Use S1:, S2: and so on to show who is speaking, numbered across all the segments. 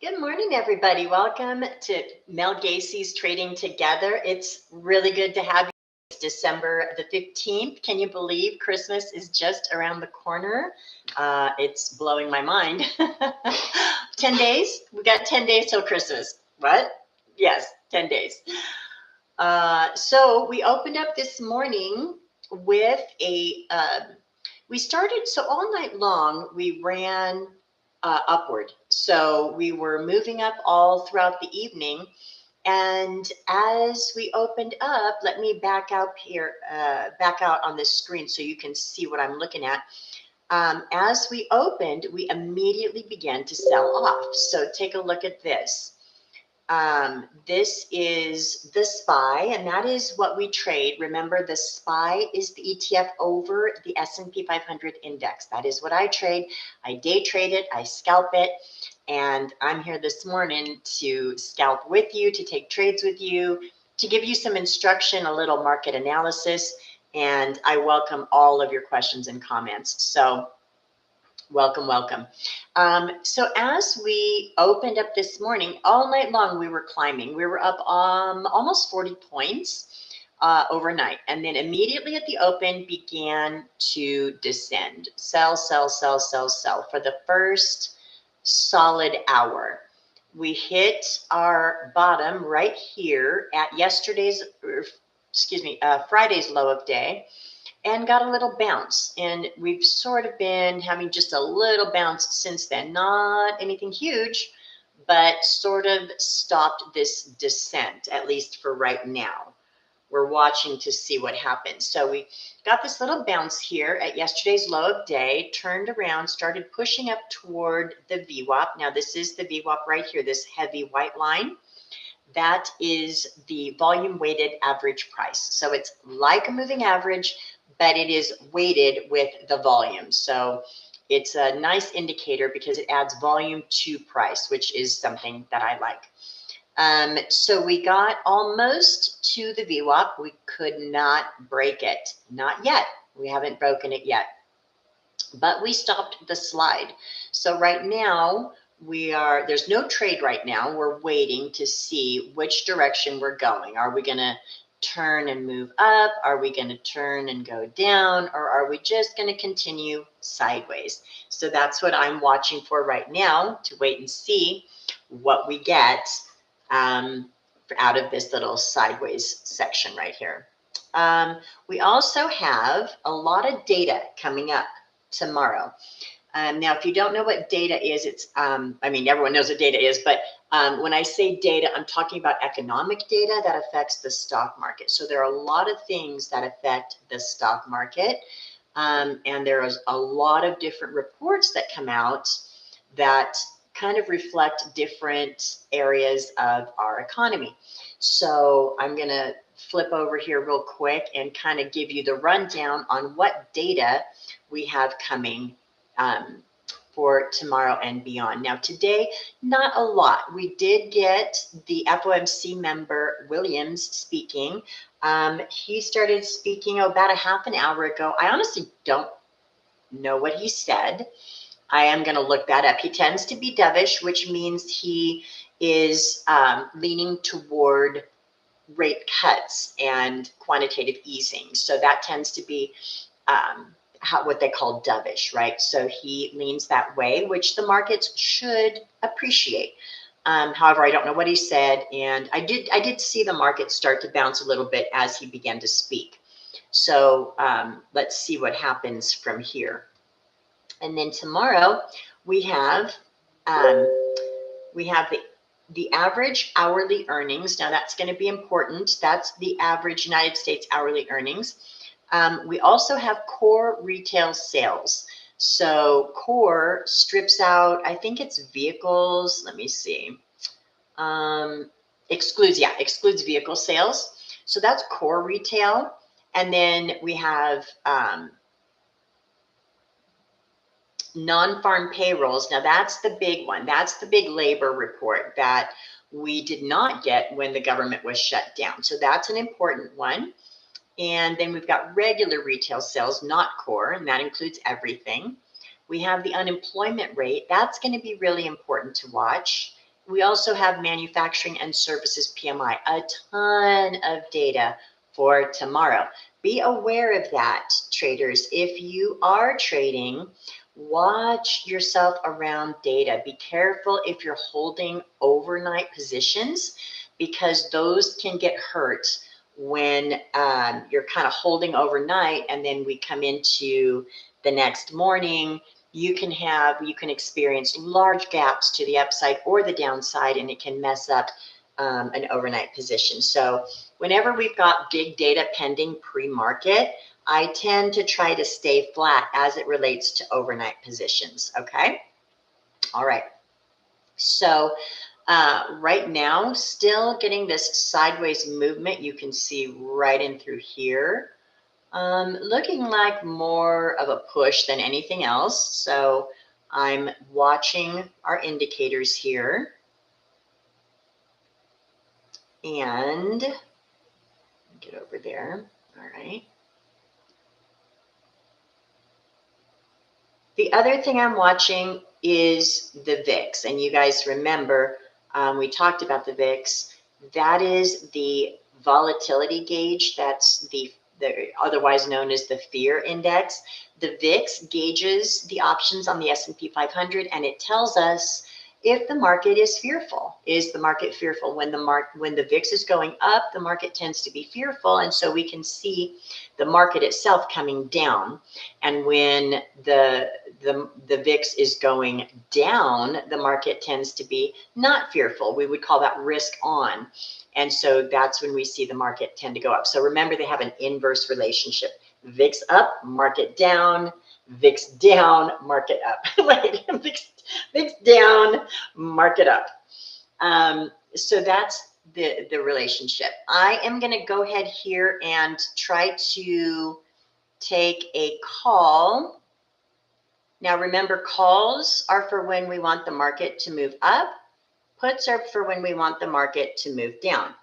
S1: Good morning, everybody. Welcome to Mel Gacee's Trading Together. It's really good to have you. It's December the 15th. Can you believe Christmas is just around the corner? It's blowing my mind. 10 days? We got 10 days till Christmas. What? Yes, 10 days. So we opened up this morning with we started, so all night long we ran upward. So we were moving up all throughout the evening. And as we opened up, let me back out here, back out on this screen so you can see what I'm looking at. As we opened, we immediately began to sell off. So take a look at this. This is the SPY, and that is what we trade. Remember, the SPY is the ETF over the S&P 500 index. That is what I trade. I day trade it, I scalp it, and I'm here this morning to scalp with you, to take trades with you, to give you some instruction, a little market analysis, and I welcome all of your questions and comments. So welcome. So as we opened up this morning, all night long we were climbing. We were up almost 40 points overnight. And then immediately at the open began to descend. Sell for the first solid hour. We hit our bottom right here at Friday's low of day, and got a little bounce. And we've sort of been having just a little bounce since then. Not anything huge, but sort of stopped this descent, at least for right now. We're watching to see what happens. So we got this little bounce here at yesterday's low of day, turned around, started pushing up toward the VWAP. Now this is the VWAP right here, this heavy white line. That is the volume weighted average price. So it's like a moving average, but it is weighted with the volume. So it's a nice indicator because it adds volume to price, which is something that I like. So we got almost to the VWAP. We could not break it. Not yet. We haven't broken it yet. But we stopped the slide. So right now, there's no trade right now. We're waiting to see which direction we're going. Are we going to turn and move up? Are we going to turn and go down? Or are we just going to continue sideways? So that's what I'm watching for right now, to wait and see what we get out of this little sideways section right here. We also have a lot of data coming up tomorrow. Now, if you don't know what data is, it's, everyone knows what data is, but when I say data, I'm talking about economic data that affects the stock market. So there are a lot of things that affect the stock market, and there is a lot of different reports that come out that kind of reflect different areas of our economy. So I'm going to flip over here real quick and kind of give you the rundown on what data we have coming for tomorrow and beyond. Now today, not a lot. We did get the FOMC member Williams speaking. He started speaking about a half an hour ago. I honestly don't know what he said. I am going to look that up. He tends to be dovish, which means he is leaning toward rate cuts and quantitative easing. So that tends to be what they call dovish, right? So he leans that way, which the markets should appreciate. However, I don't know what he said, and I did see the market start to bounce a little bit as he began to speak. So let's see what happens from here. And then tomorrow we have the average hourly earnings. Now that's going to be important. That's the average United States hourly earnings. We also have core retail sales. So core strips out, I think it's vehicles. Let me see. Excludes vehicle sales. So that's core retail. And then we have non-farm payrolls. Now that's the big one. That's the big labor report that we did not get when the government was shut down. So that's an important one. And then we've got regular retail sales, not core, and that includes everything. We have the unemployment rate. That's going to be really important to watch. We also have manufacturing and services PMI, a ton of data for tomorrow. Be aware of that, traders. If you are trading, watch yourself around data. Be careful if you're holding overnight positions, because those can get hurt when you're kind of holding overnight and then we come into the next morning. You can experience large gaps to the upside or the downside, and it can mess up an overnight position. So whenever we've got big data pending pre-market, I tend to try to stay flat as it relates to overnight positions. Okay. All right. So right now, still getting this sideways movement. You can see right in through here. Looking like more of a push than anything else. So I'm watching our indicators here. And get over there. All right. The other thing I'm watching is the VIX. And you guys remember, we talked about the VIX. That is the volatility gauge. That's the otherwise known as the fear index. The VIX gauges the options on the S&P 500, and it tells us if the market is fearful. Is the market fearful? When the VIX is going up, the market tends to be fearful, and so we can see the market itself coming down. And when the VIX is going down, the market tends to be not fearful. We would call that risk on. And so that's when we see the market tend to go up. So remember, they have an inverse relationship. VIX up, market down. VIX down, market up. Wait, VIX down, market up. So that's the relationship. I am going to go ahead here and try to take a call. Now remember, calls are for when we want the market to move up. Puts are for when we want the market to move down.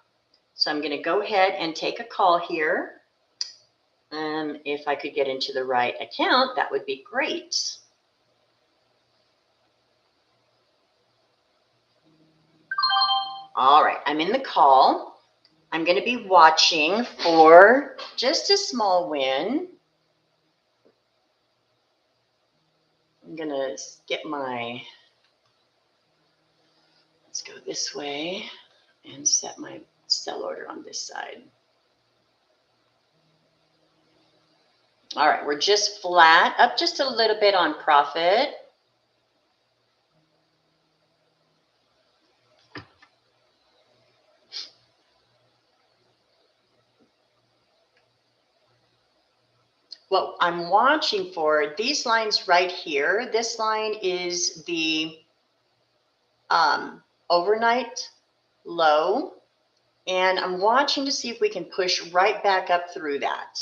S1: So I'm going to go ahead and take a call here. If I could get into the right account, that would be great. All right, I'm in the call. I'm going to be watching for just a small win. I'm going to get my, let's go this way and set my sell order on this side. All right, we're just flat, up just a little bit on profit. What I'm watching for, these lines right here, this line is the overnight low, and I'm watching to see if we can push right back up through that.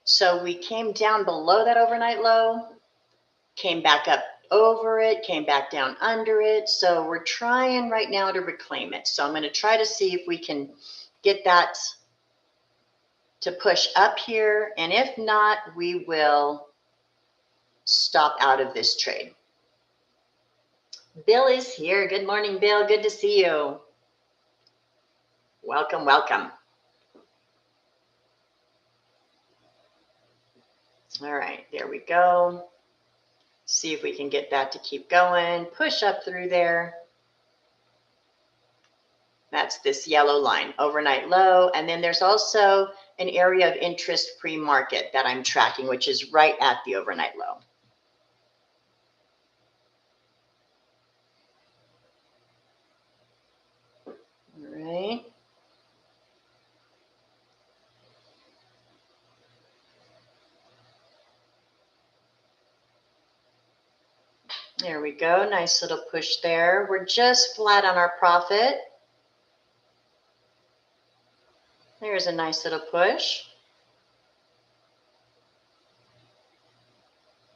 S1: So we came down below that overnight low, came back up over it, came back down under it. So we're trying right now to reclaim it. So I'm going to try to see if we can get that to push up here. And if not, we will stop out of this trade. Bill is here. Good morning, Bill. Good to see you. Welcome, welcome. All right, there we go. See if we can get that to keep going. Push up through there. That's this yellow line, overnight low. And then there's also an area of interest pre-market that I'm tracking, which is right at the overnight low. All right. There we go. Nice little push there. We're just flat on our profit. There's a nice little push.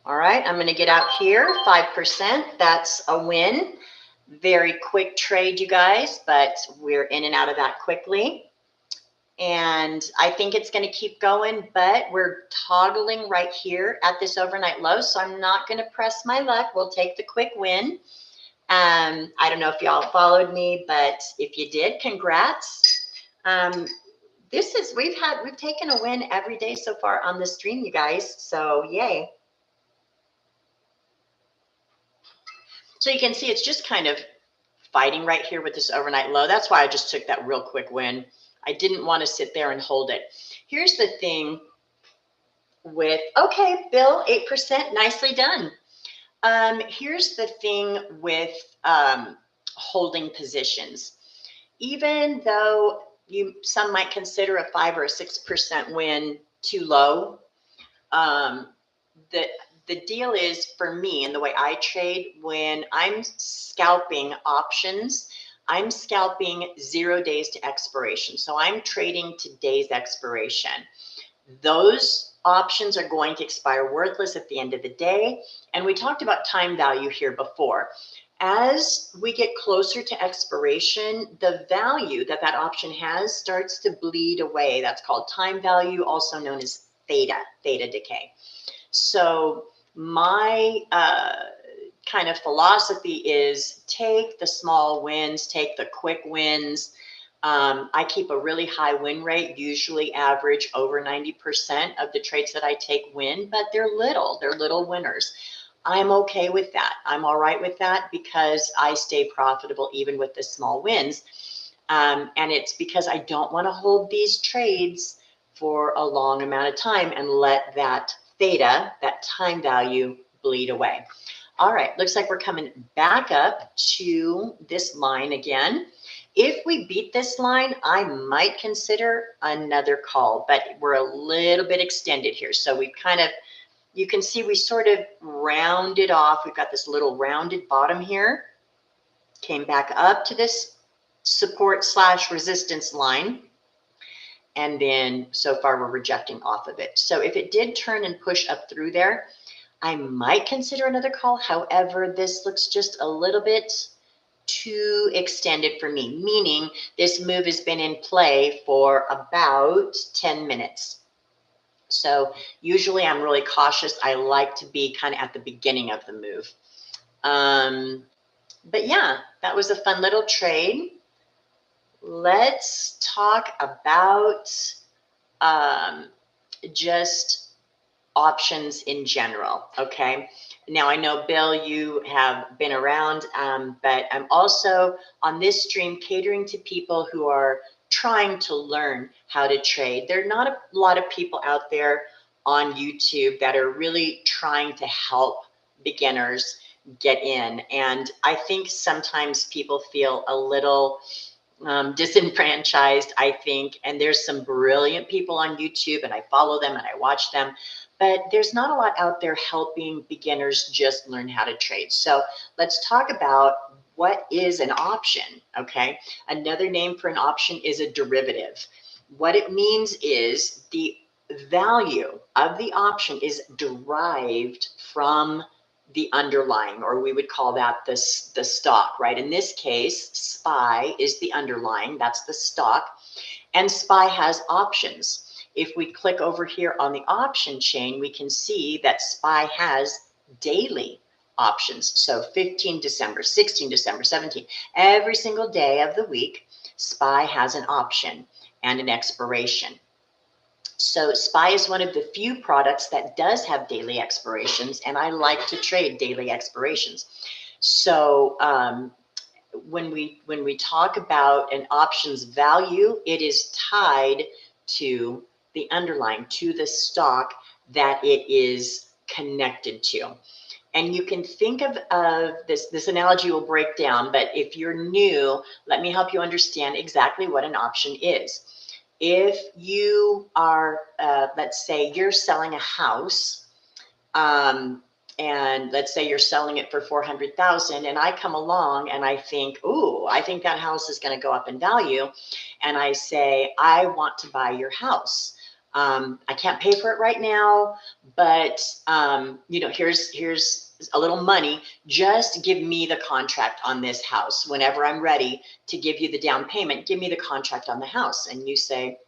S1: All right, I'm going to get out here, 5%. That's a win. Very quick trade, you guys, but we're in and out of that quickly. And I think it's going to keep going, but we're toggling right here at this overnight low. So I'm not going to press my luck. We'll take the quick win. I don't know if y'all followed me, but if you did, congrats. We've taken a win every day so far on the stream, you guys. So yay. So you can see it's just kind of fighting right here with this overnight low. That's why I just took that real quick win. I didn't want to sit there and hold it. Here's the thing with, okay, Bill, 8%, nicely done. Here's the thing with holding positions. Even though some might consider a 5 or a 6% win too low, the deal is for me and the way I trade, when I'm scalping options, I'm scalping 0 days to expiration. So I'm trading today's expiration. Those options are going to expire worthless at the end of the day. And we talked about time value here before. As we get closer to expiration, the value that that option has starts to bleed away. That's called time value, also known as theta decay. So my kind of philosophy is take the small wins, take the quick wins. I keep a really high win rate, usually average over 90% of the trades that I take win, but they're little winners. I'm okay with that. I'm all right with that because I stay profitable even with the small wins. And it's because I don't want to hold these trades for a long amount of time and let that theta, that time value, bleed away. All right, looks like we're coming back up to this line again. If we beat this line, I might consider another call, but we're a little bit extended here. So we've kind of, you can see we sort of rounded off. We've got this little rounded bottom here, came back up to this support / resistance line. And then so far we're rejecting off of it. So if it did turn and push up through there, I might consider another call. However, this looks just a little bit too extended for me, meaning this move has been in play for about 10 minutes. So usually I'm really cautious. I like to be kind of at the beginning of the move. But yeah, that was a fun little trade. Let's talk about just options in general, okay? Now, I know, Bill, you have been around, but I'm also on this stream catering to people who are trying to learn how to trade. There are not a lot of people out there on YouTube that are really trying to help beginners get in. And I think sometimes people feel a little disenfranchised, I think. And there's some brilliant people on YouTube, and I follow them and I watch them. But there's not a lot out there helping beginners just learn how to trade. So let's talk about what is an option, okay? Another name for an option is a derivative. What it means is the value of the option is derived from the underlying, or we would call that the stock, right? In this case, SPY is the underlying, that's the stock, and SPY has options. If we click over here on the option chain, we can see that SPY has daily options. So 15 December, 16 December, 17, every single day of the week, SPY has an option and an expiration. So SPY is one of the few products that does have daily expirations, and I like to trade daily expirations. So when we talk about an options value, it is tied to the underlying, to the stock that it is connected to. And you can think of this analogy will break down, but if you're new, let me help you understand exactly what an option is. If you are, let's say you're selling a house, and let's say you're selling it for $400,000, and I come along and I think, ooh, I think that house is going to go up in value, and I say, I want to buy your house. I can't pay for it right now, but here's a little money. Just give me the contract on this house. Whenever I'm ready to give you the down payment, give me the contract on the house. And you say,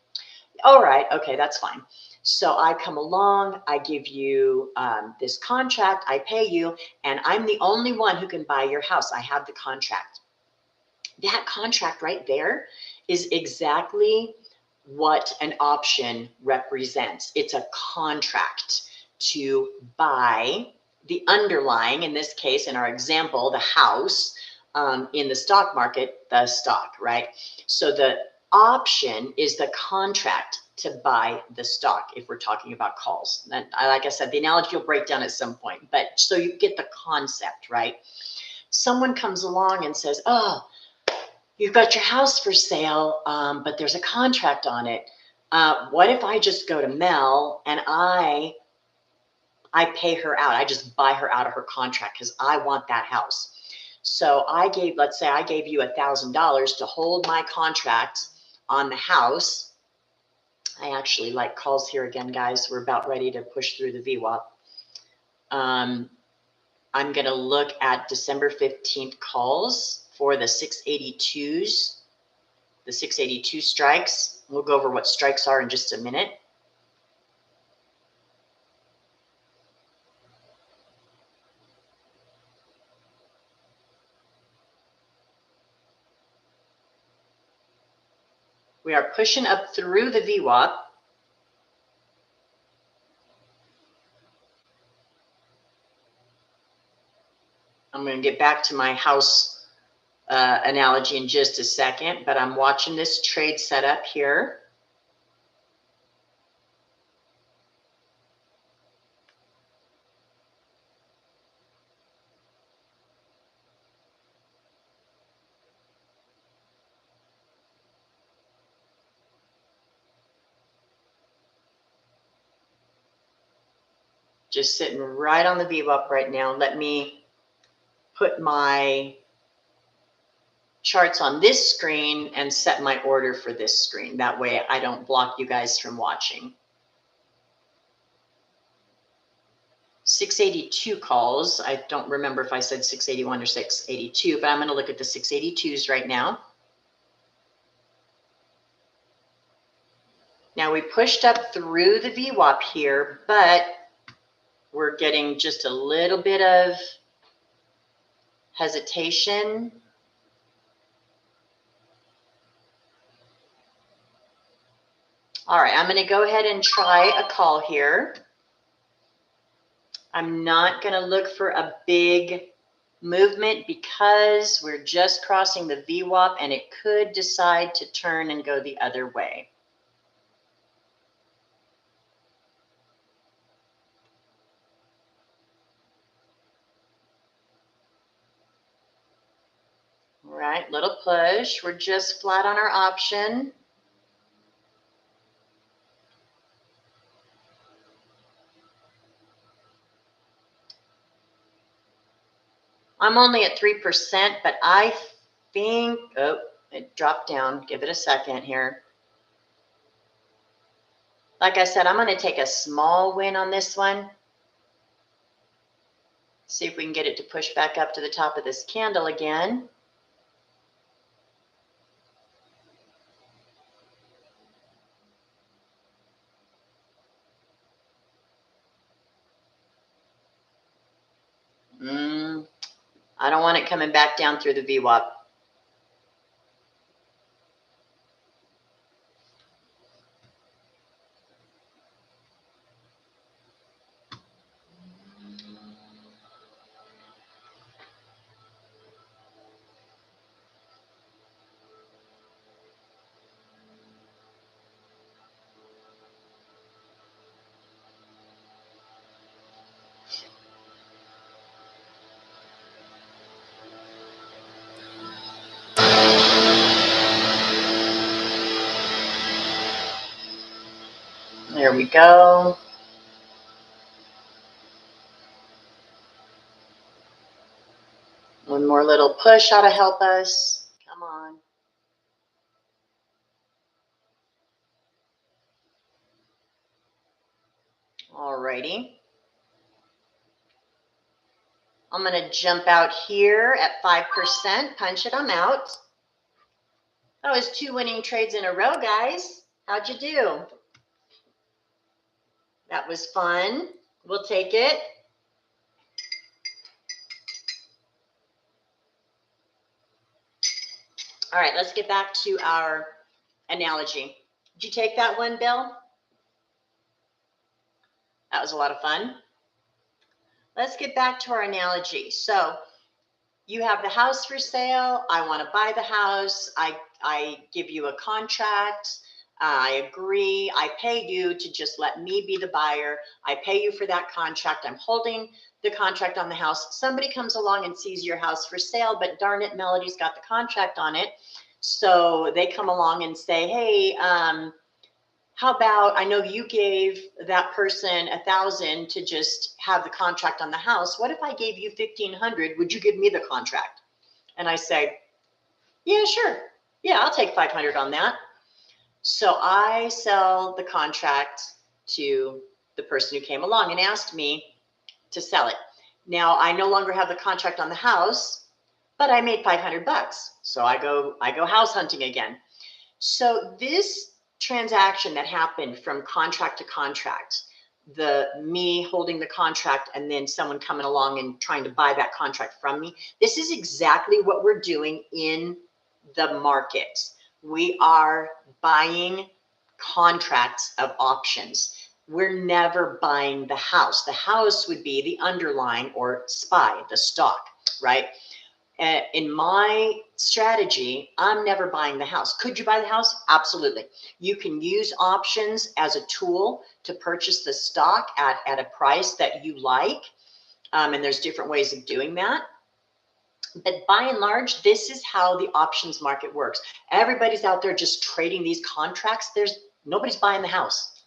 S1: All right, okay, that's fine. So I come along, I give you this contract, I pay you, and I'm the only one who can buy your house. I have the contract. That contract right there is exactly what an option represents. It's a contract to buy the underlying, in this case, in our example, the house, in the stock market, the stock, right? So the option is the contract to buy the stock if we're talking about calls. And like I said, the analogy will break down at some point, but so you get the concept, right? Someone comes along and says, oh, you've got your house for sale, but there's a contract on it. What if I just go to Mel and I pay her out? I just buy her out of her contract because I want that house. So let's say I gave you $1,000 to hold my contract on the house. I actually like calls here again, guys. We're about ready to push through the VWAP. I'm going to look at December 15th calls for the 682s. The 682 strikes. We'll go over what strikes are in just a minute. We are pushing up through the VWAP. I'm going to get back to my house analogy in just a second, but I'm watching this trade setup here. Just sitting right on the VWAP right now. Let me put my charts on this screen and set my order for this screen. That way I don't block you guys from watching. 682 calls. I don't remember if I said 681 or 682, but I'm going to look at the 682s right now. Now we pushed up through the VWAP here, but we're getting just a little bit of hesitation. All right, I'm going to go ahead and try a call here. I'm not going to look for a big movement because we're just crossing the VWAP and it could decide to turn and go the other way. All right, little push. We're just flat on our option. I'm only at 3%, but I think, oh, it dropped down. Give it a second here. Like I said, I'm going to take a small win on this one. See if we can get it to push back up to the top of this candle again. I don't want it coming back down through the VWAP. There we go. One more little push ought to help us. Come on. Alrighty. I'm going to jump out here at 5%. Punch it. I'm out. That was 2 winning trades in a row, guys. How'd you do? That was fun. We'll take it. All right, let's get back to our analogy. Did you take that one, Bill? That was a lot of fun. Let's get back to our analogy. So you have the house for sale. I want to buy the house. I give you a contract. I agree. I pay you to just let me be the buyer. I pay you for that contract. I'm holding the contract on the house. Somebody comes along and sees your house for sale, but darn it, Melody's got the contract on it. So they come along and say, hey, how about, I know you gave that person $1,000 to just have the contract on the house. What if I gave you $1,500? Would you give me the contract? And I say, yeah, sure. Yeah, I'll take $500 on that. So I sell the contract to the person who came along and asked me to sell it. Now I no longer have the contract on the house, but I made $500. So I go house hunting again. So this transaction that happened from contract to contract, me holding the contract and then someone coming along and trying to buy that contract from me, this is exactly what we're doing in the market. We are buying contracts of options. We're never buying the house. The house would be the underlying or SPY, the stock, right? In my strategy, I'm never buying the house. Could you buy the house? Absolutely. You can use options as a tool to purchase the stock at a price that you like. And there's different ways of doing that. But by and large, this is how the options market works. Everybody's out there just trading these contracts. Nobody's buying the house.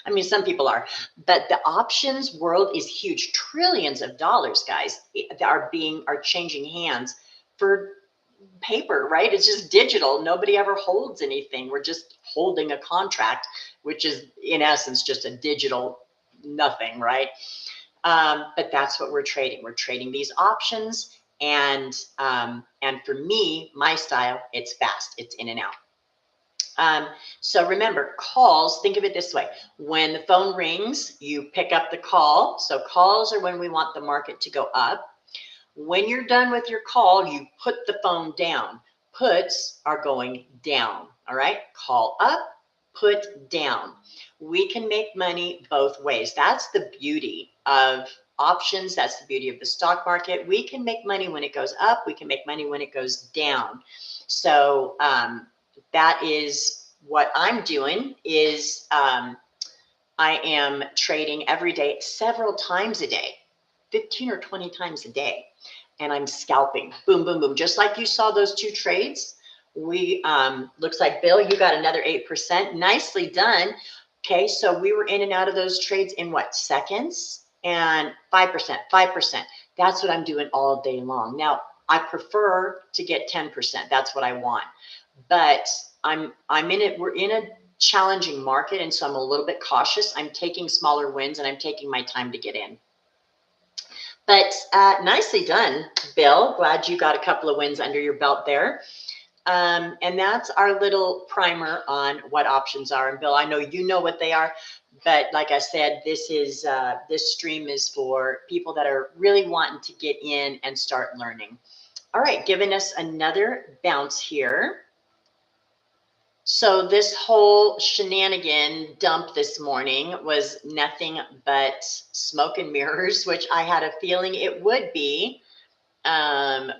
S1: I mean, some people are, but the options world is huge. Trillions of dollars, guys, are changing hands for paper, right? It's just digital. Nobody ever holds anything. We're just holding a contract, which is in essence just a digital nothing, right? But that's what we're trading. We're trading these options, and for me, my style, it's fast. It's in and out. So remember, calls, think of it this way. When the phone rings, you pick up the call. So calls are when we want the market to go up. When you're done with your call, you put the phone down. Puts are going down, all right? Call up, put down. We can make money both ways. That's the beauty of options. That's the beauty of the stock market. We can make money when it goes up. We can make money when it goes down. So, that is what I'm doing is I am trading every day, several times a day, 15 or 20 times a day. And I'm scalping, boom, boom, boom. Just like you saw those two trades, looks like, Bill, you got another 8%. Nicely done. Okay, so we were in and out of those trades in what, seconds? And 5%, 5%. That's what I'm doing all day long. Now, I prefer to get 10%. That's what I want. But I'm in it. We're in a challenging market, and so I'm a little bit cautious. I'm taking smaller wins, and I'm taking my time to get in. But nicely done, Bill. Glad you got a couple of wins under your belt there. And that's our little primer on what options are. And Bill, I know you know what they are, but like I said, this stream is for people that are really wanting to get in and start learning. All right, giving us another bounce here. So this whole shenanigan dump this morning was nothing but smoke and mirrors, which I had a feeling it would be.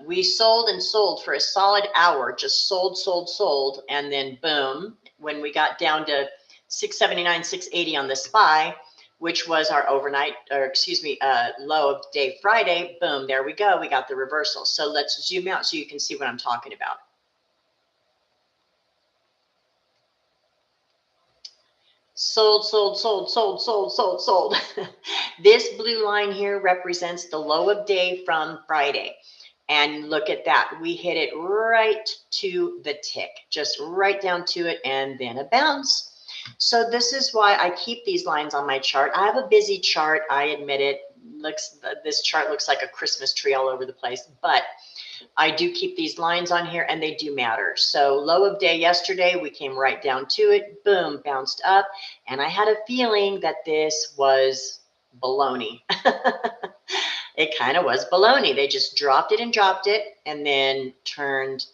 S1: We sold and sold for a solid hour, just sold, and then boom, when we got down to 679, 680 on the SPY, which was our overnight, or excuse me, low of day Friday, boom, there we go. We got the reversal. So let's zoom out so you can see what I'm talking about. Sold. This blue line here represents the low of day from Friday. And look at that. We hit it right to the tick, just right down to it, and then a bounce. So this is why I keep these lines on my chart. I have a busy chart. I admit it. This chart looks like a Christmas tree all over the place, but I do keep these lines on here and they do matter. So low of day yesterday, we came right down to it, boom, bounced up. And I had a feeling that this was baloney. It kind of was baloney. They just dropped it and then turned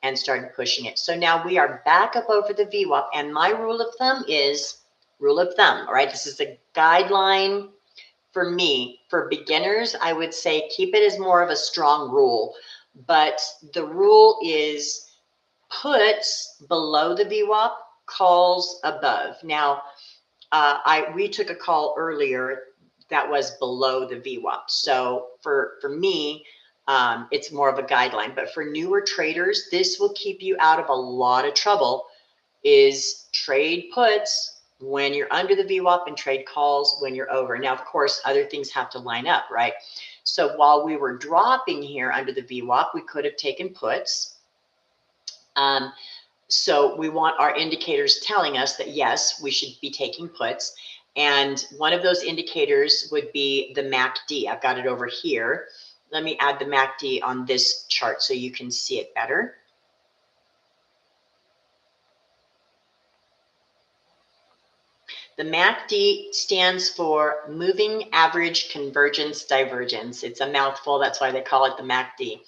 S1: and started pushing it. So now we are back up over the VWAP. And my rule of thumb is all right? This is a guideline for me. For beginners, I would say keep it as more of a strong rule. But the rule is puts below the VWAP, calls above. Now, we took a call earlier that was below the VWAP. So for me, it's more of a guideline. But for newer traders, this will keep you out of a lot of trouble. Is trade puts when you're under the VWAP and trade calls when you're over. Now, of course, other things have to line up, right? So while we were dropping here under the VWAP, we could have taken puts. So we want our indicators telling us that, yes, we should be taking puts. And one of those indicators would be the MACD. I've got it over here. Let me add the MACD on this chart so you can see it better. The MACD stands for Moving Average Convergence Divergence. It's a mouthful, that's why they call it the MACD.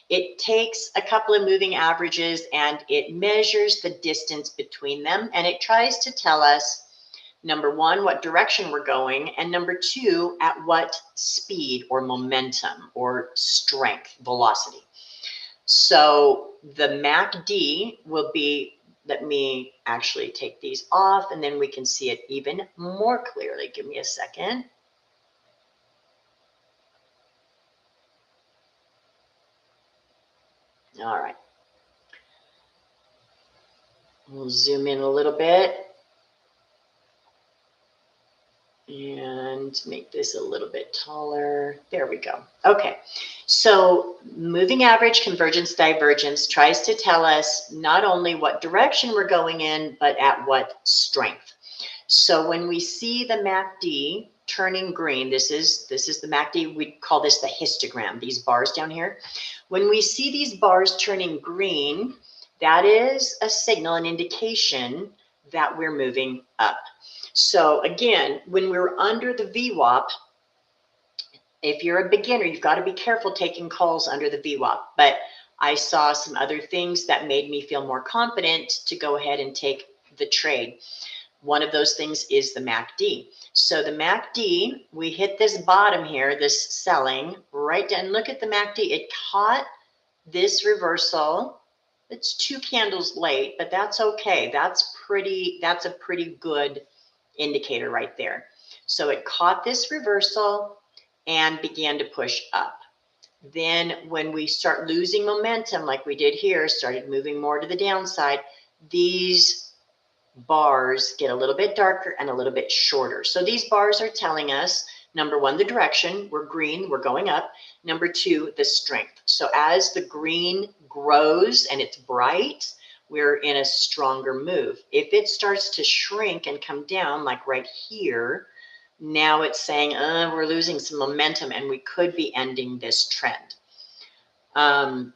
S1: It takes a couple of moving averages and it measures the distance between them, and it tries to tell us, number one, what direction we're going, and number two, at what speed or momentum or strength, velocity. So the MACD will be, let me actually take these off and then we can see it even more clearly. Give me a second. All right. We'll zoom in a little bit and make this a little bit taller. There we go. Okay. So moving average convergence divergence tries to tell us not only what direction we're going in, but at what strength. So when we see the MACD turning green, this is the MACD, we call this the histogram, these bars down here. When we see these bars turning green, that is a signal, an indication that we're moving up. So again, when we're under the VWAP, if you're a beginner, you've got to be careful taking calls under the VWAP. But I saw some other things that made me feel more confident to go ahead and take the trade. One of those things is the MACD. So the MACD, we hit this bottom here, this selling right down. Look at the MACD. It caught this reversal. It's 2 candles late, but that's okay. That's a pretty good indicator right there. So it caught this reversal and began to push up. Then when we start losing momentum, like we did here, started moving more to the downside, these bars get a little bit darker and a little bit shorter. So these bars are telling us, number one, the direction. We're green, we're going up. Number two, the strength. So as the green grows and it's bright, we're in a stronger move. If it starts to shrink and come down, like right here, now it's saying, we're losing some momentum and we could be ending this trend. And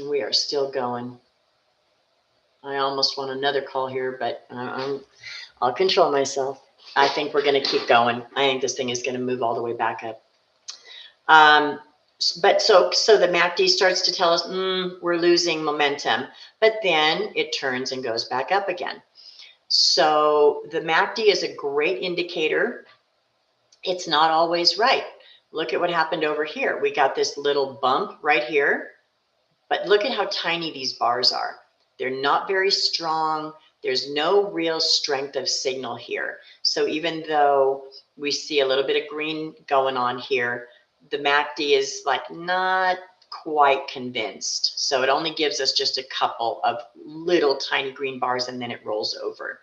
S1: we are still going. I almost want another call here, but I'll control myself. I think we're going to keep going. I think this thing is going to move all the way back up. But so the MACD starts to tell us we're losing momentum, but then it turns and goes back up again. So the MACD is a great indicator. It's not always right. Look at what happened over here. We got this little bump right here, but look at how tiny these bars are. They're not very strong. There's no real strength of signal here. So even though we see a little bit of green going on here, the MACD is like not quite convinced. So it only gives us just a couple of little tiny green bars and then it rolls over.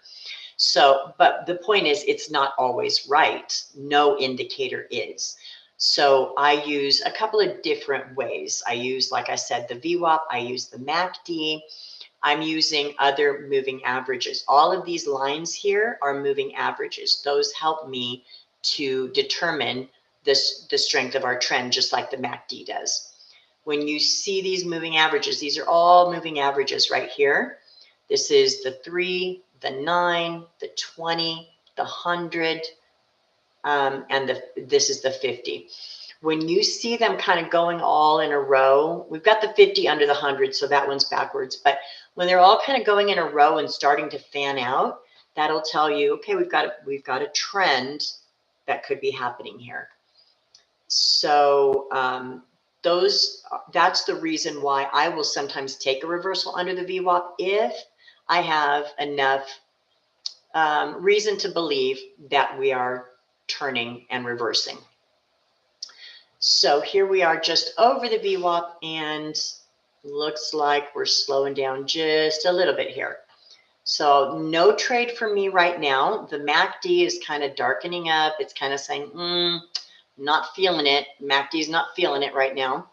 S1: So, but the point is, it's not always right. No indicator is. So I use a couple of different ways. I use, like I said, the VWAP, I use the MACD. I'm using other moving averages. All of these lines here are moving averages. Those help me to determine the strength of our trend, just like the MACD does. When you see these moving averages, these are all moving averages right here. This is the 3, the 9, the 20, the 100, and this is the 50. When you see them kind of going all in a row, we've got the 50 under the 100, so that one's backwards. But when they're all kind of going in a row and starting to fan out, that'll tell you, okay, we've got a trend that could be happening here. So that's the reason why I will sometimes take a reversal under the VWAP if I have enough reason to believe that we are turning and reversing. So here we are just over the VWAP, and looks like we're slowing down just a little bit here. So no trade for me right now. The MACD is kind of darkening up. It's kind of saying, not feeling it. MACD is not feeling it right now.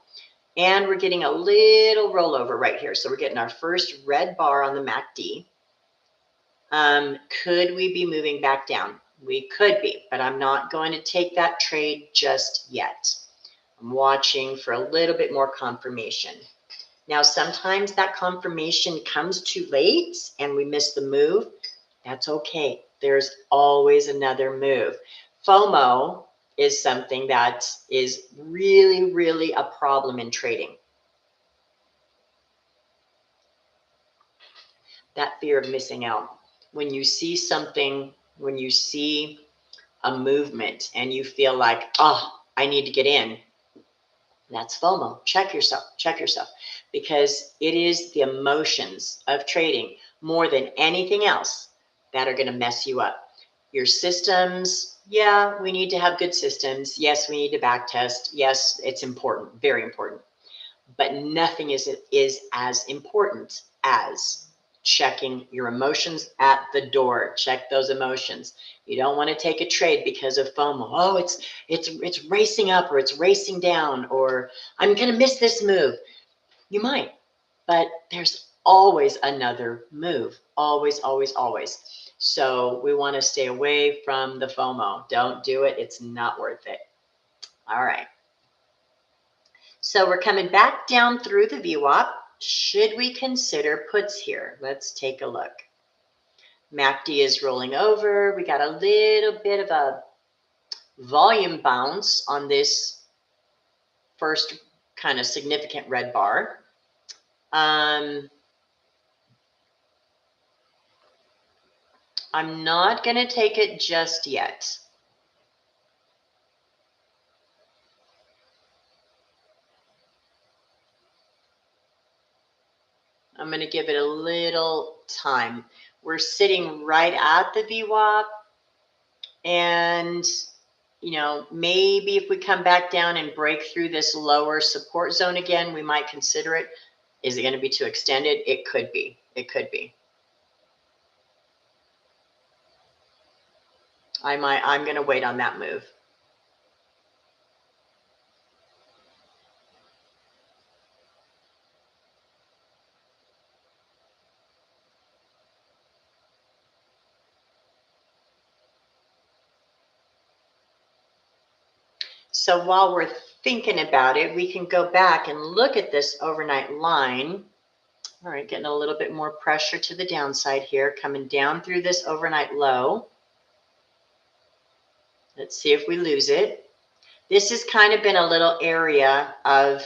S1: And we're getting a little rollover right here. So we're getting our first red bar on the MACD. Could we be moving back down? We could be, but I'm not going to take that trade just yet. I'm watching for a little bit more confirmation. Now, sometimes that confirmation comes too late and we miss the move. That's okay. There's always another move. FOMO is something that is really, really a problem in trading. That fear of missing out. When you see something, when you see a movement and you feel like, oh, I need to get in, that's FOMO. Check yourself, because it is the emotions of trading more than anything else that are going to mess you up. Your systems, yeah, we need to have good systems. Yes, we need to back test. Yes, it's important, very important. But nothing is as important as checking your emotions at the door. Check those emotions. You don't want to take a trade because of FOMO. Oh, it's racing up, or it's racing down, or I'm going to miss this move. You might, but there's always another move. Always, always, always. So we want to stay away from the FOMO. Don't do it. It's not worth it. All right. So we're coming back down through the VWAP. Should we consider puts here? Let's take a look. MACD is rolling over. We got a little bit of a volume bounce on this first kind of significant red bar. I'm not going to take it just yet. I'm going to give it a little time. We're sitting right at the VWAP, and you know, maybe if we come back down and break through this lower support zone again, we might consider it. Is it going to be too extended? It could be. It could be. I'm going to wait on that move. So while we're thinking about it, we can go back and look at this overnight line. All right, getting a little bit more pressure to the downside here, coming down through this overnight low. Let's see if we lose it. This has kind of been a little area of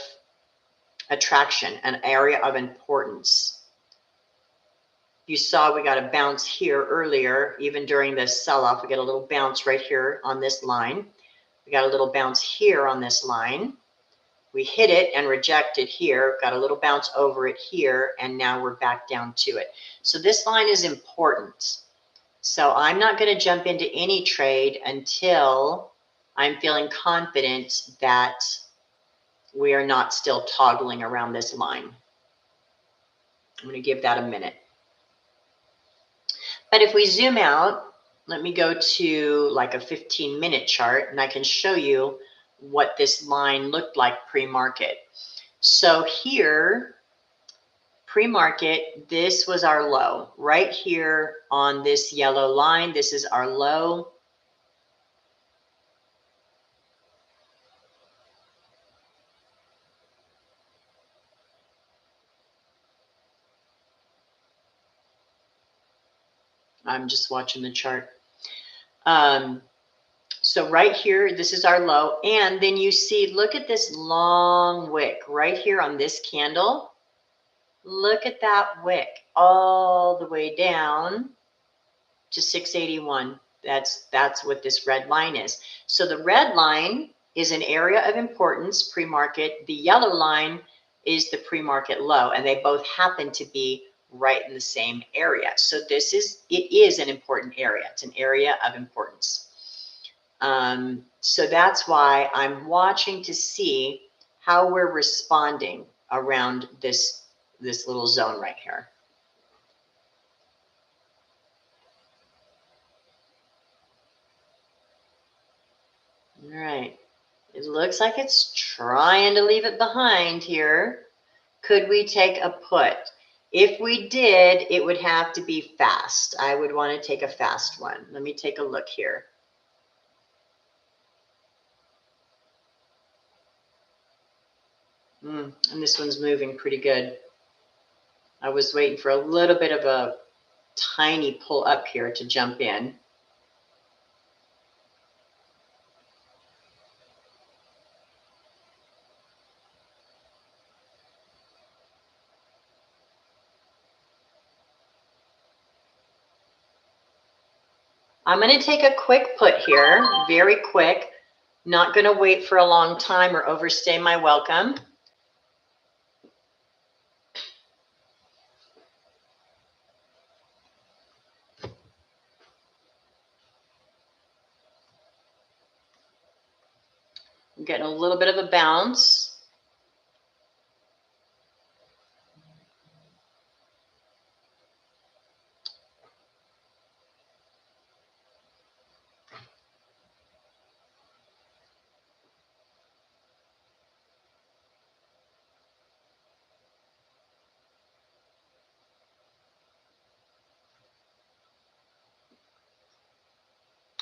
S1: attraction, an area of importance. You saw we got a bounce here earlier, even during this sell-off. We got a little bounce right here on this line. We got a little bounce here on this line. We hit it and rejected here, got a little bounce over it here, and now we're back down to it. So this line is important. So I'm not going to jump into any trade until I'm feeling confident that we are not still toggling around this line. I'm going to give that a minute. But if we zoom out, let me go to like a 15-minute chart, and I can show you what this line looked like pre-market. So here, pre-market, this was our low. Right here on this yellow line, this is our low. I'm just watching the chart. So right here, this is our low. And then you see, look at this long wick right here on this candle. Look at that wick all the way down to 681. That's what this red line is. So the red line is an area of importance pre-market. The yellow line is the pre-market low, and they both happen to be right in the same area. So it is an important area. It's an area of importance. So that's why I'm watching to see how we're responding around this little zone right here. All right. It looks like it's trying to leave it behind here. Could we take a put? If we did, it would have to be fast. I would want to take a fast one. Let me take a look here. And this one's moving pretty good. I was waiting for a little bit of a tiny pull up here to jump in. I'm going to take a quick put here, very quick. Not going to wait for a long time or overstay my welcome. I'm getting a little bit of a bounce.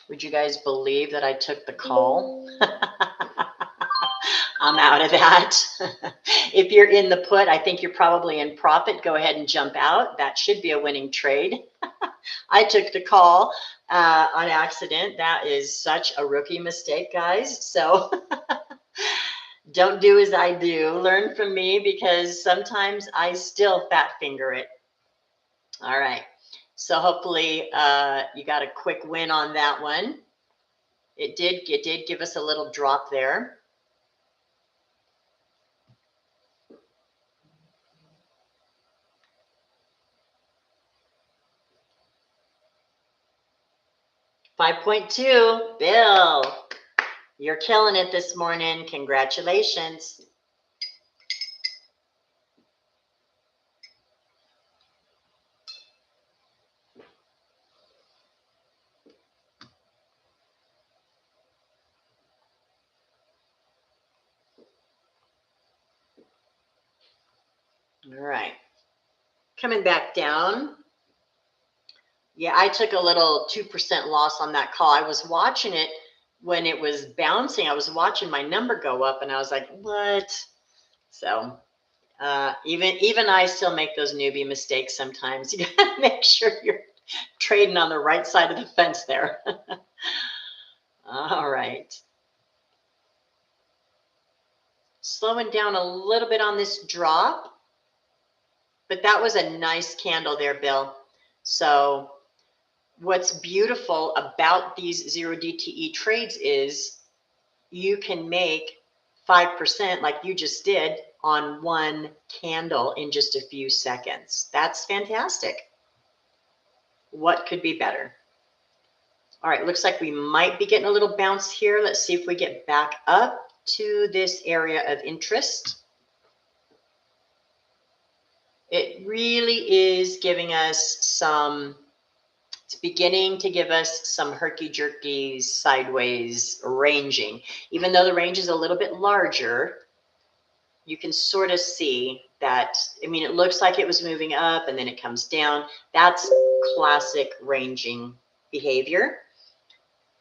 S1: Would you guys believe that I took the call? I'm out of that. If you're in the put, I think you're probably in profit. Go ahead and jump out. That should be a winning trade. I took the call on accident. That is such a rookie mistake, guys. So don't do as I do. Learn from me, because sometimes I still fat finger it. All right. So hopefully you got a quick win on that one. It did give us a little drop there. $5.2, Bill. You're killing it this morning. Congratulations. All right. Coming back down. Yeah, I took a little 2% loss on that call. I was watching it when it was bouncing. I was watching my number go up, and I was like, what? So even I still make those newbie mistakes sometimes. You got to make sure you're trading on the right side of the fence there. All right. Slowing down a little bit on this drop, but that was a nice candle there, Bill. So what's beautiful about these 0 DTE trades is you can make 5% like you just did on one candle in just a few seconds. That's fantastic. What could be better? All right, looks like we might be getting a little bounce here. Let's see if we get back up to this area of interest. It really is giving us some, it's beginning to give us some herky-jerky sideways ranging. Even though the range is a little bit larger, you can sort of see that, I mean, it looks like it was moving up and then it comes down. That's classic ranging behavior.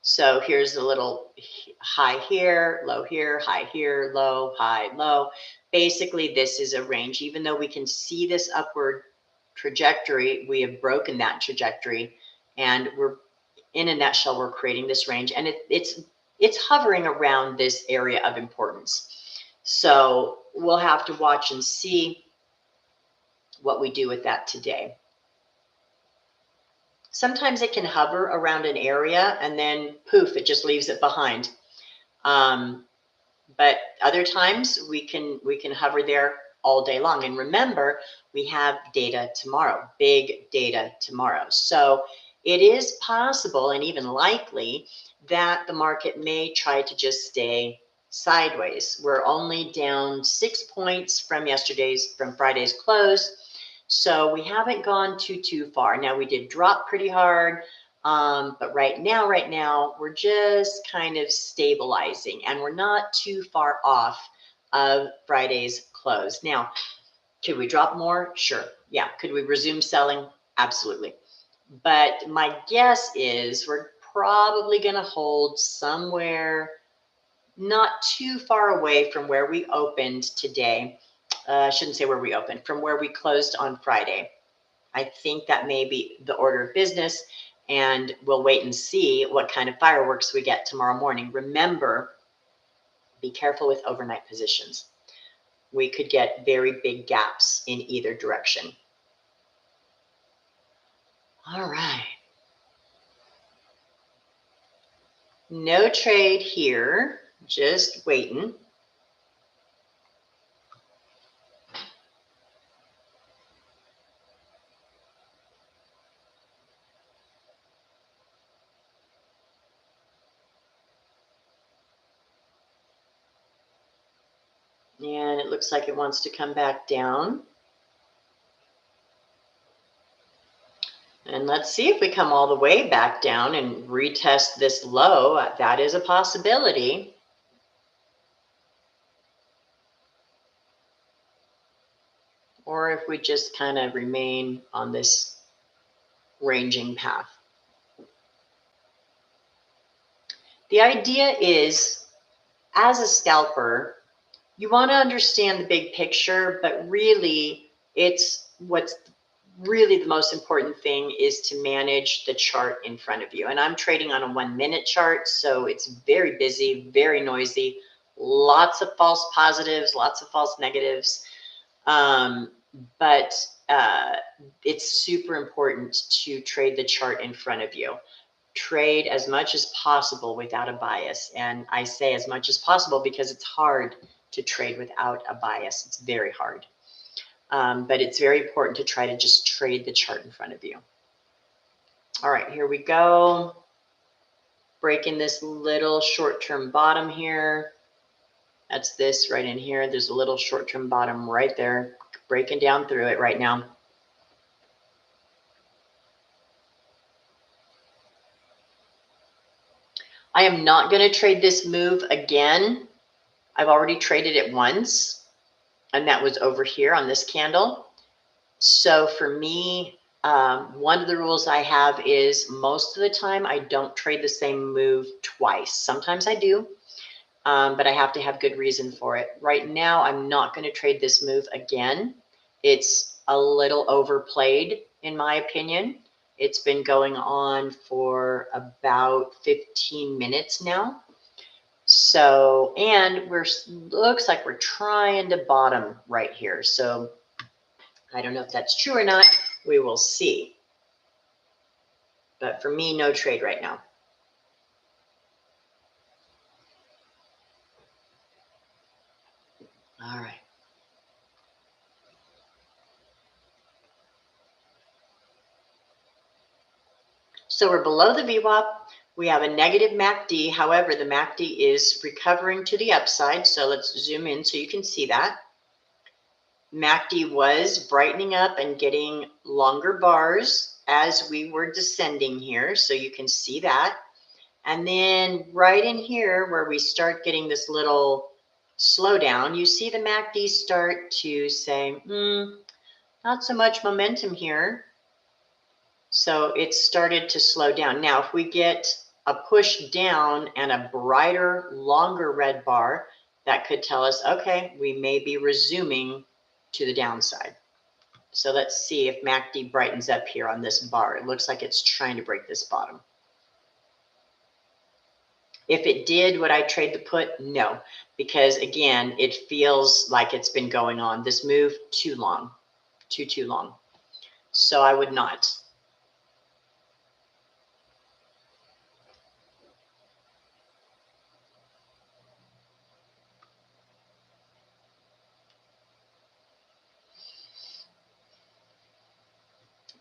S1: So here's a little high here, high, low. Basically, this is a range. Even though we can see this upward trajectory, we have broken that trajectory. And we're, in a nutshell, we're creating this range, and it's hovering around this area of importance. So we'll have to watch and see what we do with that today. Sometimes it can hover around an area and then poof, it just leaves it behind. But other times we can hover there all day long. And remember, we have data tomorrow, big data tomorrow. So it is possible and even likely that the market may try to just stay sideways. We're only down 6 points from Friday's close. So we haven't gone too far. Now we did drop pretty hard. But right now, we're just kind of stabilizing, and we're not too far off of Friday's close. Now, could we drop more? Sure. Yeah. Could we resume selling? Absolutely. But my guess is we're probably going to hold somewhere not too far away from where we opened today. I shouldn't say where we opened, from where we closed on Friday. I think that may be the order of business, and we'll wait and see what kind of fireworks we get tomorrow morning. Remember, be careful with overnight positions. We could get very big gaps in either direction. All right. No trade here, just waiting. And it looks like it wants to come back down. And let's see if we come all the way back down and retest this low. That is a possibility. Or if we just kind of remain on this ranging path. The idea is, as a scalper, you want to understand the big picture, but really what's really the most important thing is to manage the chart in front of you. And I'm trading on a 1 minute chart, so it's very busy, very noisy, lots of false positives, lots of false negatives. But it's super important to trade the chart in front of you. Trade as much as possible without a bias. And I say as much as possible because it's hard to trade without a bias. It's very hard. But it's very important to try to just trade the chart in front of you. All right, here we go. Breaking this little short-term bottom here. That's this right in here. There's a little short-term bottom right there, breaking down through it right now. I am not going to trade this move again. I've already traded it once, and that was over here on this candle. So for me, one of the rules I have is most of the time I don't trade the same move twice. Sometimes I do, but I have to have good reason for it. Right now, I'm not going to trade this move again. It's a little overplayed, in my opinion. It's been going on for about 15 minutes now. So, and looks like we're trying to bottom right here. So I don't know if that's true or not. We will see. But for me, no trade right now. All right. So we're below the VWAP. We have a negative MACD. However, the MACD is recovering to the upside. So let's zoom in so you can see that. MACD was brightening up and getting longer bars as we were descending here. So you can see that. And then right in here where we start getting this little slowdown, you see the MACD start to say, not so much momentum here. So it started to slow down. Now, if we get a push down and a brighter, longer red bar, that could tell us, okay, we may be resuming to the downside. So let's see if MACD brightens up here on this bar. It looks like it's trying to break this bottom. If it did, would I trade the put? No, because again, it feels like it's been going on. This move too long, too long. So I would not.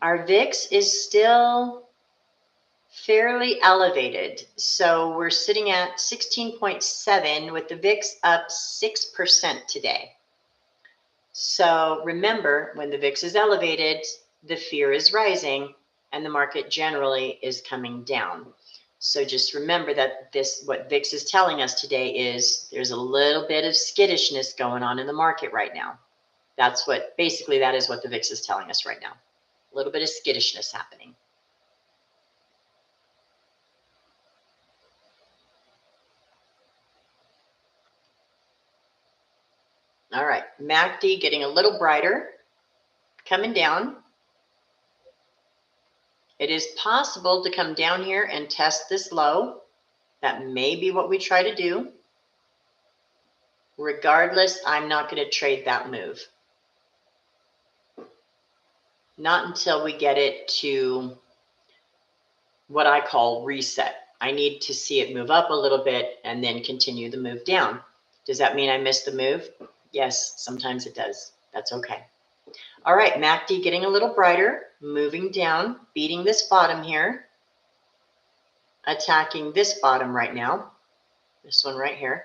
S1: Our VIX is still fairly elevated. So we're sitting at 16.7 with the VIX up 6% today. So remember, when the VIX is elevated, the fear is rising and the market generally is coming down. So just remember that what VIX is telling us today is there's a little bit of skittishness going on in the market right now. That is what the VIX is telling us right now. A little bit of skittishness happening. All right, MACD getting a little brighter, coming down. It is possible to come down here and test this low. That may be what we try to do. Regardless, I'm not going to trade that move. Not until we get it to what I call reset. I need to see it move up a little bit and then continue the move down. Does that mean I missed the move? Yes, sometimes it does. That's okay. All right, MACD getting a little brighter, moving down, beating this bottom here, attacking this bottom right now, this one right here.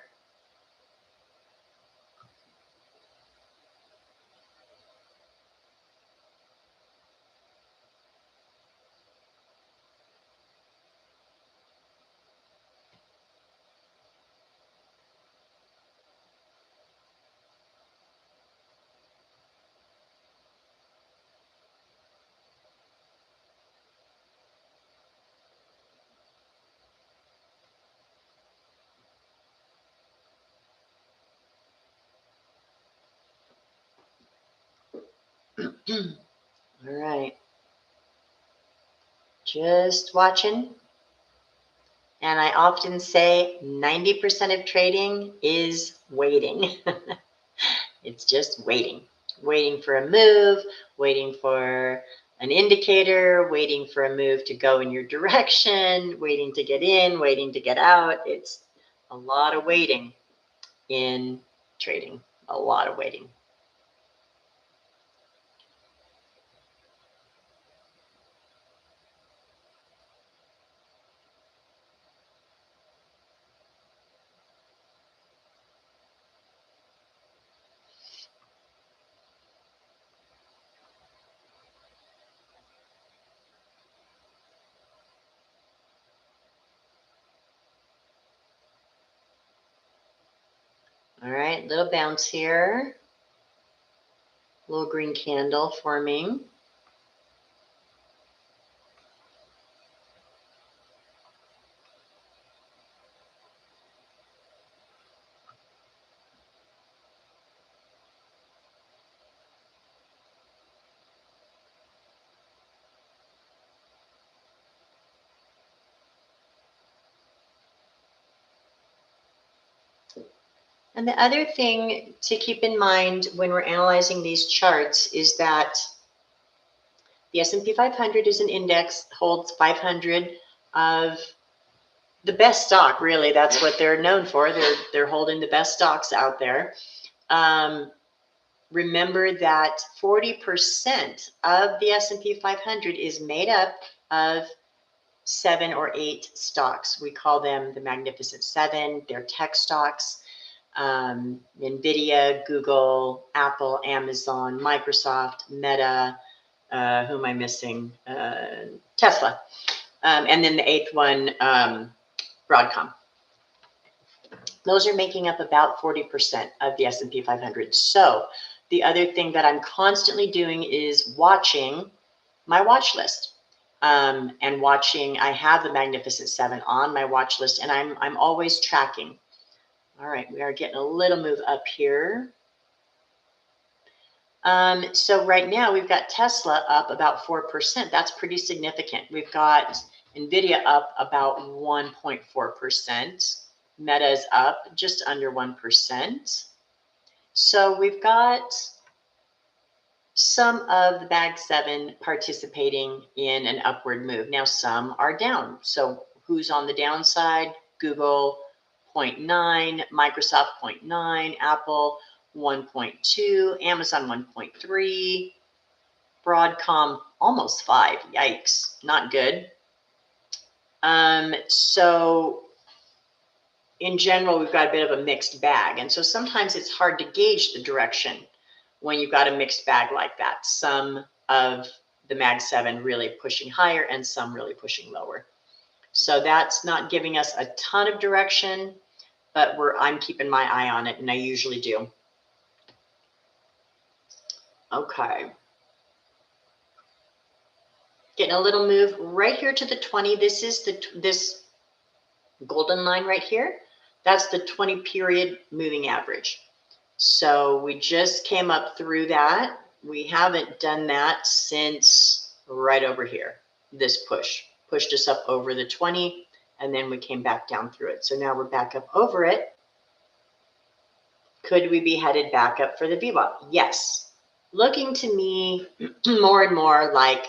S1: All right. Just watching. And I often say 90% of trading is waiting. It's just waiting. Waiting for a move, waiting for an indicator, waiting for a move to go in your direction, waiting to get in, waiting to get out. It's a lot of waiting in trading. A lot of waiting. All right, little bounce here. Little green candle forming. And the other thing to keep in mind when we're analyzing these charts is that the S&P 500 is an index, holds 500 of the best stock, really. That's what they're known for. They're holding the best stocks out there. Remember that 40% of the S&P 500 is made up of 7 or 8 stocks. We call them the Magnificent Seven. They're tech stocks. NVIDIA, Google, Apple, Amazon, Microsoft, Meta, who am I missing? Tesla. And then the 8th one, Broadcom. Those are making up about 40% of the S&P 500. So the other thing that I'm constantly doing is watching my watch list. And watching, I have the Magnificent Seven on my watch list, and I'm always tracking. All right, we are getting a little move up here. So right now we've got Tesla up about 4%. That's pretty significant. We've got Nvidia up about 1.4%. Meta's up just under 1%. So we've got some of the Bag 7 participating in an upward move. Now some are down. So who's on the downside? Google 0.9, Microsoft 0.9, Apple 1.2, Amazon 1.3, Broadcom almost 5. Yikes, not good. So in general, we've got a bit of a mixed bag. And so sometimes it's hard to gauge the direction when you've got a mixed bag like that. Some of the Mag 7 really pushing higher and some really pushing lower. So that's not giving us a ton of direction, but I'm keeping my eye on it, and I usually do. Okay. Getting a little move right here to the 20. This is this golden line right here. That's the 20 period moving average. So we just came up through that. We haven't done that since right over here. This pushed us up over the 20, and then we came back down through it. So now we're back up over it. Could we be headed back up for the VWAP? Yes. Looking to me more and more like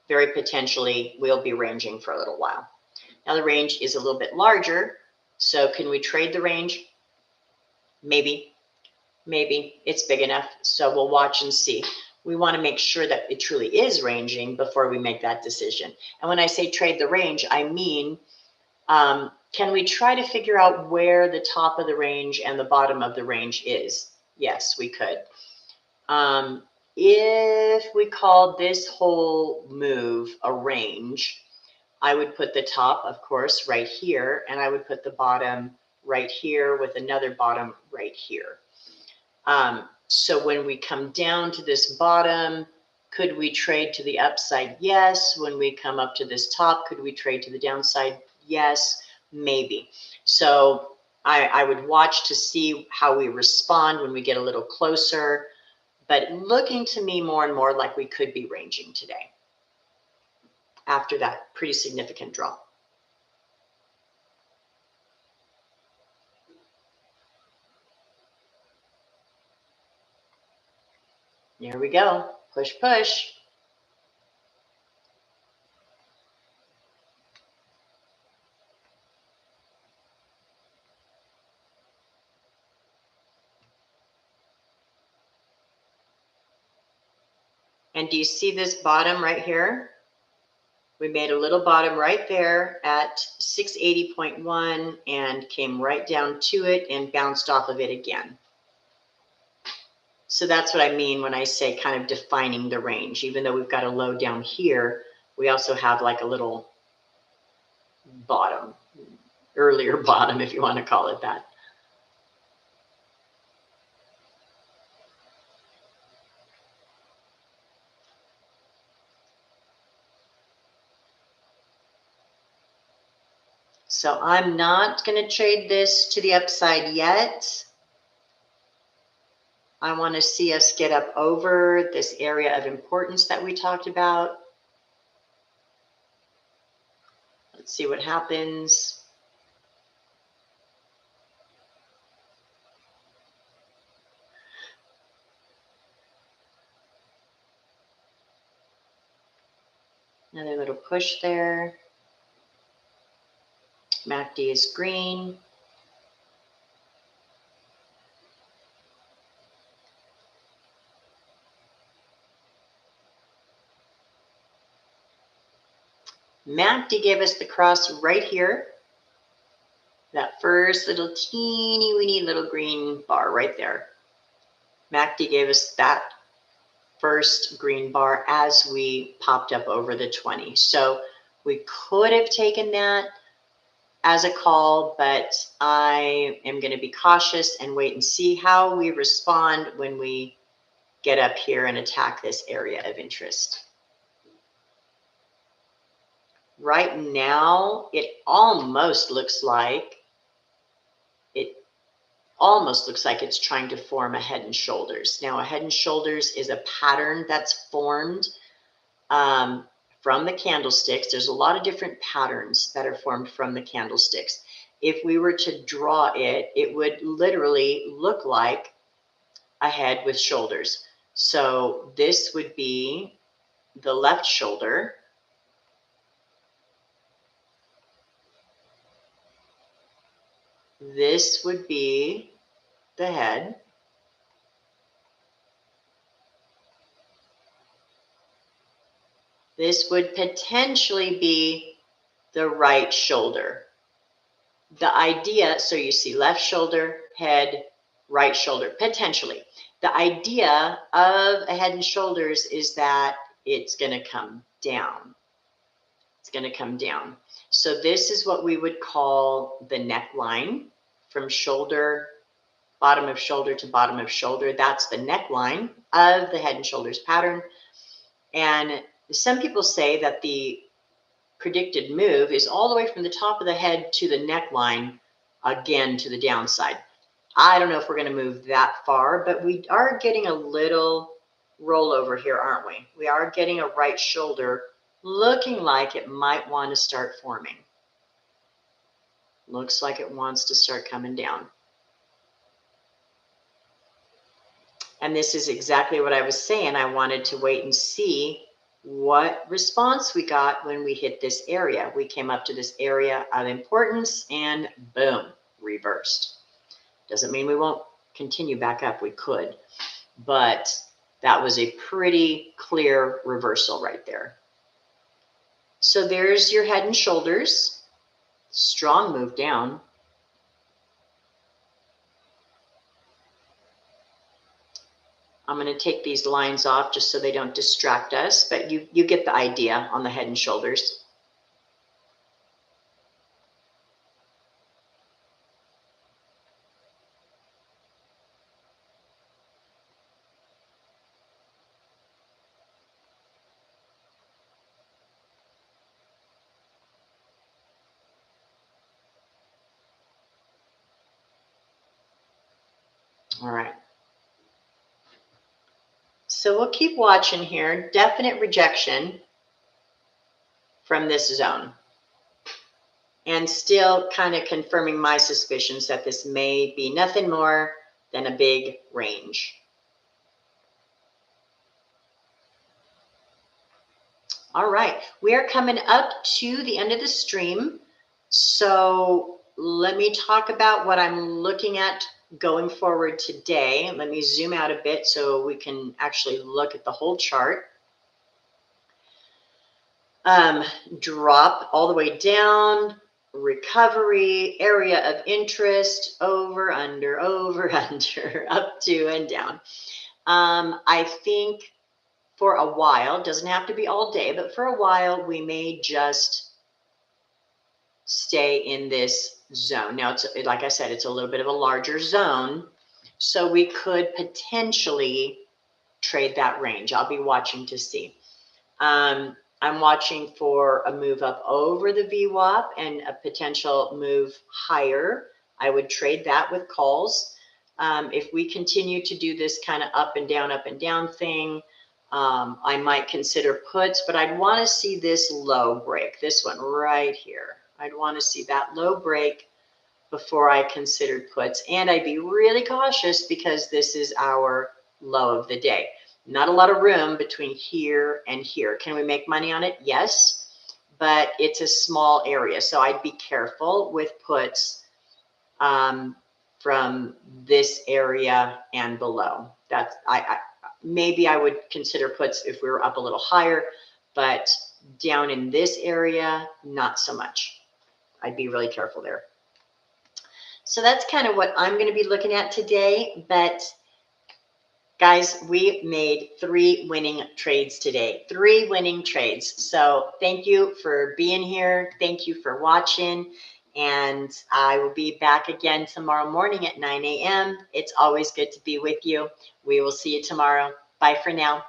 S1: very potentially we'll be ranging for a little while. Now the range is a little bit larger. So can we trade the range? Maybe. Maybe. It's big enough. So we'll watch and see. We want to make sure that it truly is ranging before we make that decision. And when I say trade the range, I mean, can we try to figure out where the top of the range and the bottom of the range is? Yes, we could. If we called this whole move a range, I would put the top, of course, right here, and I would put the bottom right here with another bottom right here. So when we come down to this bottom, could we trade to the upside? Yes. When we come up to this top, could we trade to the downside? Yes, maybe. So I would watch to see how we respond when we get a little closer, but looking to me more and more like we could be ranging today after that pretty significant drop. There we go. Push, push. And do you see this bottom right here? We made a little bottom right there at 680.1 and came right down to it and bounced off of it again. So that's what I mean when I say kind of defining the range. Even though we've got a low down here, we also have like a little bottom, earlier bottom, if you want to call it that. So I'm not going to trade this to the upside yet. I want to see us get up over this area of importance that we talked about. Let's see what happens. Another little push there. MACD is green. MACD gave us the cross right here. That first little teeny weeny little green bar right there. MACD gave us that first green bar as we popped up over the 20. So we could have taken that as a call, but I am going to be cautious and wait and see how we respond when we get up here and attack this area of interest. Right now, it almost looks like almost looks like it's trying to form a head and shoulders. Now, a head and shoulders is a pattern that's formed from the candlesticks. There's a lot of different patterns that are formed from the candlesticks. If we were to draw it, it would literally look like a head with shoulders. So this would be the left shoulder. This would be the head. This would potentially be the right shoulder. The idea, so you see left shoulder, head, right shoulder, potentially. The idea of a head and shoulders is that it's going to come down. It's going to come down. So this is what we would call the neckline from shoulder, bottom of shoulder to bottom of shoulder. That's the neckline of the head and shoulders pattern. And some people say that the predicted move is all the way from the top of the head to the neckline, again to the downside. I don't know if we're going to move that far, but we are getting a little rollover here, aren't we? We are getting a right shoulder looking like it might want to start forming. Looks like it wants to start coming down. And this is exactly what I was saying. I wanted to wait and see what response we got when we hit this area. We came up to this area of importance and boom, reversed. Doesn't mean we won't continue back up. We could, but that was a pretty clear reversal right there. So there's your head and shoulders. Strong move down. I'm going to take these lines off just so they don't distract us, but you get the idea on the head and shoulders. All right. So we'll keep watching here. Definite rejection from this zone. And still kind of confirming my suspicions that this may be nothing more than a big range. All right, we are coming up to the end of the stream. So let me talk about what I'm looking at going forward today. Let me zoom out a bit so we can actually look at the whole chart. Drop all the way down, recovery, area of interest, over, under, up to and down. I think for a while, doesn't have to be all day, but for a while, we may just stay in this zone. Now, it's like I said, it's a little bit of a larger zone, so we could potentially trade that range. I'll be watching to see. I'm watching for a move up over the VWAP and a potential move higher. I would trade that with calls. If we continue to do this kind of up and down thing, I might consider puts, but I'd want to see this low break, this one right here. I'd want to see that low break before I considered puts. And I'd be really cautious because this is our low of the day. Not a lot of room between here and here. Can we make money on it? Yes, but it's a small area. So I'd be careful with puts from this area and below. That's maybe I would consider puts if we were up a little higher, but down in this area, not so much. I'd be really careful there. So that's kind of what I'm going to be looking at today. But guys, we made 3 winning trades today. 3 winning trades. So thank you for being here. Thank you for watching. And I will be back again tomorrow morning at 9 a.m. It's always good to be with you. We will see you tomorrow. Bye for now.